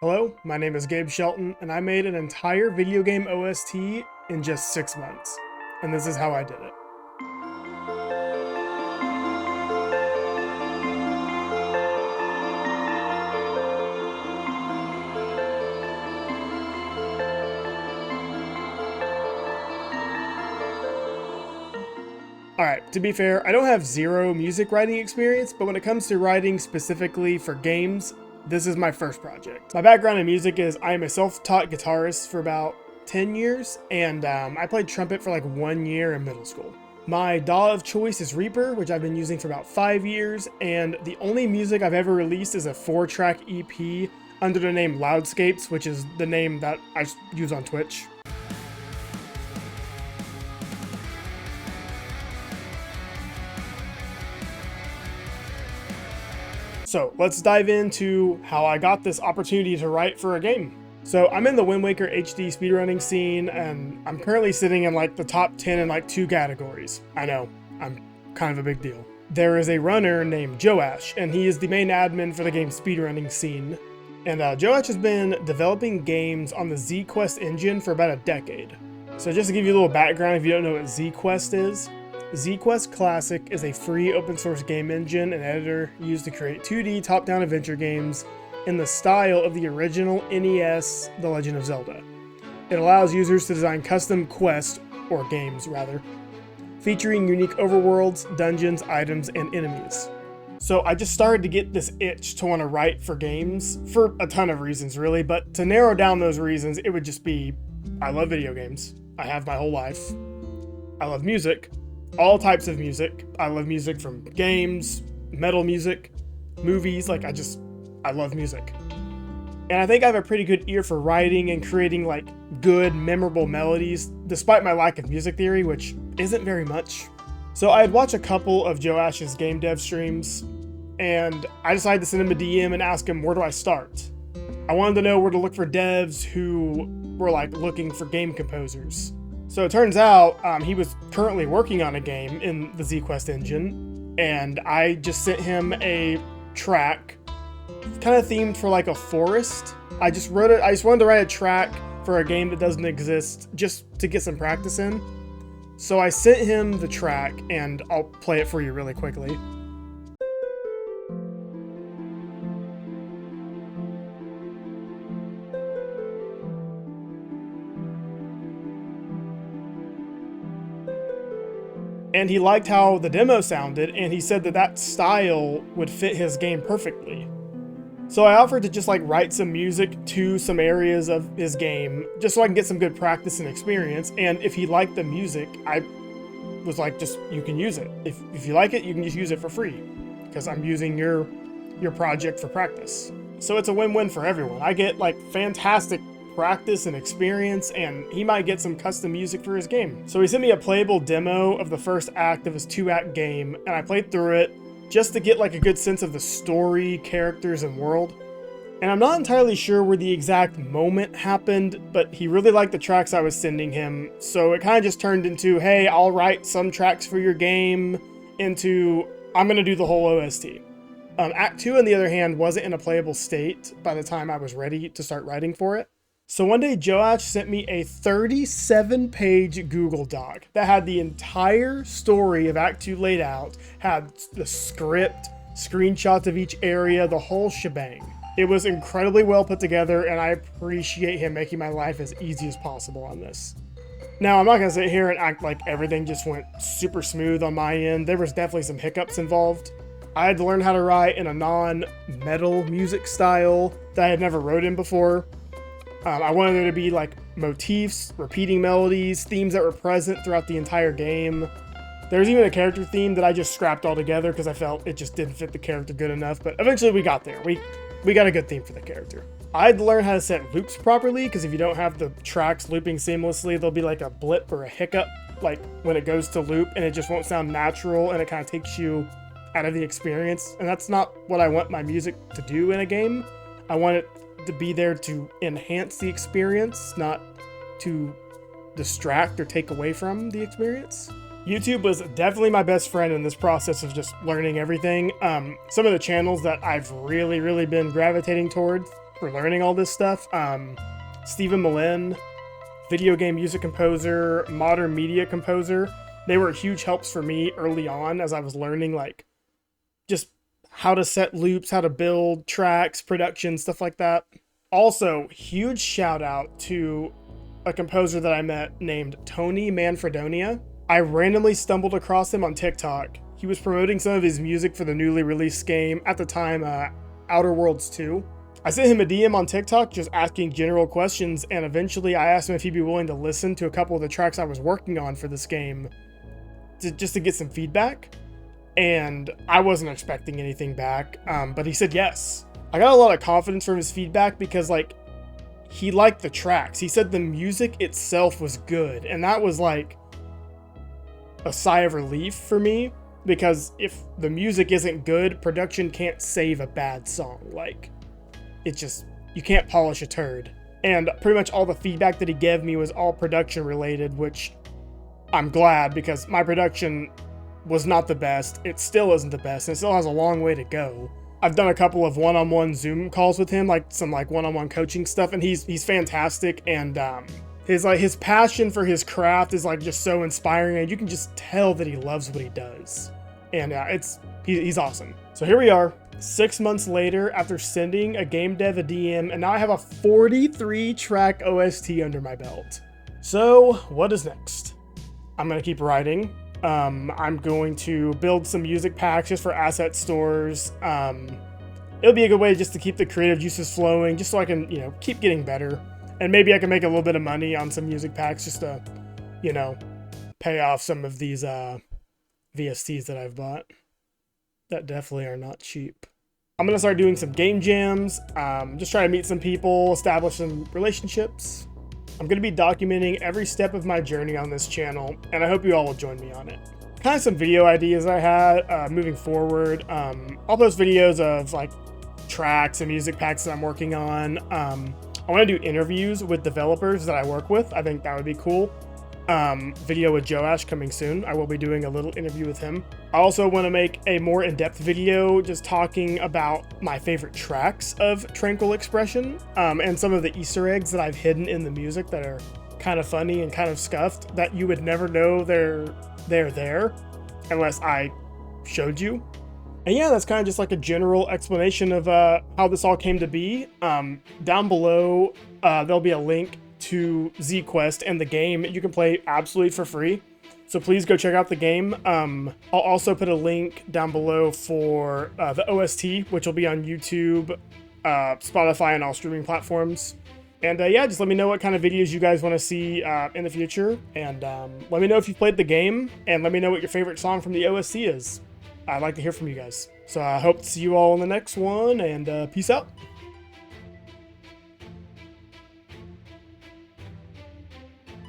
Hello, my name is Gabe Shelton, and I made an entire video game OST in just 6 months. And this is how I did it. Alright, to be fair, I don't have zero music writing experience, but when it comes to writing specifically for games, this is my first project. My background in music is I am a self-taught guitarist for about 10 years, and I played trumpet for like 1 year in middle school. My DAW of choice is Reaper, which I've been using for about 5 years, and the only music I've ever released is a 4-track EP under the name Loudscapes, which is the name that I use on Twitch. So let's dive into how I got this opportunity to write for a game. So I'm in the Wind Waker HD speedrunning scene, and I'm currently sitting in like the top 10 in like 2 categories. I know, I'm kind of a big deal. There is a runner named Joash, and he is the main admin for the game speedrunning scene. And Joash has been developing games on the ZQuest engine for about a decade. So just to give you a little background, if you don't know what ZQuest is, ZQuest Classic is a free open source game engine and editor used to create 2D top-down adventure games in the style of the original NES The Legend of Zelda. It allows users to design custom quests, or games rather, featuring unique overworlds, dungeons, items, and enemies. So I just started to get this itch to want to write for games for a ton of reasons really, but to narrow down those reasons, it would just be, I love video games. I have my whole life. I love music. All types of music. I love music from games, metal music, movies, I love music. And I think I have a pretty good ear for writing and creating like good, memorable melodies, despite my lack of music theory, which isn't very much. So I had watched a couple of Joash's game dev streams, and I decided to send him a DM and ask him, where do I start? I wanted to know where to look for devs who were like looking for game composers. So it turns out he was currently working on a game in the ZQuest engine, and I just sent him a track kind of themed for like a forest. I just wanted to write a track for a game that doesn't exist just to get some practice in. So I sent him the track, and I'll play it for you really quickly. And he liked how the demo sounded, and he said that that style would fit his game perfectly. So I offered to just like write some music to some areas of his game, just so I can get some good practice and experience. And if he liked the music, I was like, you can use it. If you like it, you can just use it for free, because I'm using your project for practice. So it's a win-win for everyone. I get like fantastic practice and experience, and he might get some custom music for his game. So he sent me a playable demo of the first act of his 2-act game, and I played through it just to get like a good sense of the story, characters, and world. And I'm not entirely sure where the exact moment happened, but he really liked the tracks I was sending him, so it kind of just turned into, hey, I'll write some tracks for your game, into, I'm gonna do the whole OST. Act 2, on the other hand, wasn't in a playable state by the time I was ready to start writing for it. So one day Joash sent me a 37-page Google Doc that had the entire story of Act 2 laid out, had the script, screenshots of each area, the whole shebang. It was incredibly well put together, and I appreciate him making my life as easy as possible on this. Now, I'm not going to sit here and act like everything just went super smooth on my end. There was definitely some hiccups involved. I had to learn how to write in a non-metal music style that I had never wrote in before. I wanted there to be like motifs, repeating melodies, themes that were present throughout the entire game. There's even a character theme that I just scrapped altogether because I felt it just didn't fit the character good enough, but eventually we got there. We got a good theme for the character. I had to learn how to set loops properly, because if you don't have the tracks looping seamlessly, there'll be like a blip or a hiccup, like when it goes to loop, and it just won't sound natural, and it kind of takes you out of the experience. And that's not what I want my music to do in a game. I want it to be there to enhance the experience, not to distract or take away from the experience. YouTube was definitely my best friend in this process of just learning everything. Some of the channels that I've really been gravitating towards for learning all this stuff. Stephen Malin, video game music composer, modern media composer. They were huge helps for me early on as I was learning, like, just how to set loops, how to build tracks, production, stuff like that. Also, huge shout out to a composer that I met named Tony Manfredonia. I randomly stumbled across him on TikTok. He was promoting some of his music for the newly released game, at the time, Outer Worlds 2. I sent him a DM on TikTok just asking general questions, and eventually I asked him if he'd be willing to listen to a couple of the tracks I was working on for this game just to get some feedback. And I wasn't expecting anything back, but he said yes. I got a lot of confidence from his feedback because, like, he liked the tracks. He said the music itself was good, and that was like a sigh of relief for me, because if the music isn't good, production can't save a bad song. Like, it just, you can't polish a turd. And pretty much all the feedback that he gave me was all production related, which I'm glad, because my production was not the best. It still isn't the best, and it still has a long way to go. I've done a couple of one-on-one Zoom calls with him, like some like one-on-one coaching stuff, and he's fantastic. And his passion for his craft is like just so inspiring, and you can just tell that he loves what he does. And he's awesome. So here we are, 6 months later, after sending a game dev a DM, and now I have a 43-track OST under my belt. So what is next? I'm gonna keep writing. I'm going to build some music packs just for asset stores. It'll be a good way just to keep the creative juices flowing, just so I can, keep getting better. And maybe I can make a little bit of money on some music packs just to, pay off some of these VSTs that I've bought. That definitely are not cheap. I'm going to start doing some game jams, just try to meet some people, establish some relationships. I'm going to be documenting every step of my journey on this channel, and I hope you all will join me on it. Kind of some video ideas I had moving forward. I'll post videos of like tracks and music packs that I'm working on. I want to do interviews with developers that I work with. I think that would be cool. Video with Joash coming soon. I will be doing a little interview with him. I also want to make a more in-depth video just talking about my favorite tracks of Tranquil Expression, and some of the Easter eggs that I've hidden in the music that are kind of funny and kind of scuffed that you would never know they're there unless I showed you. And yeah, that's kind of just like a general explanation of how this all came to be. Down below, there'll be a link to ZQuest and the game. You can play absolutely for free, so please go check out the game. I'll also put a link down below for the OST, which will be on YouTube, Spotify, and all streaming platforms. And yeah, just let me know what kind of videos you guys want to see in the future, and let me know if you've played the game, and let me know what your favorite song from the OST is. I'd like to hear from you guys. So I hope to see you all in the next one, and peace out.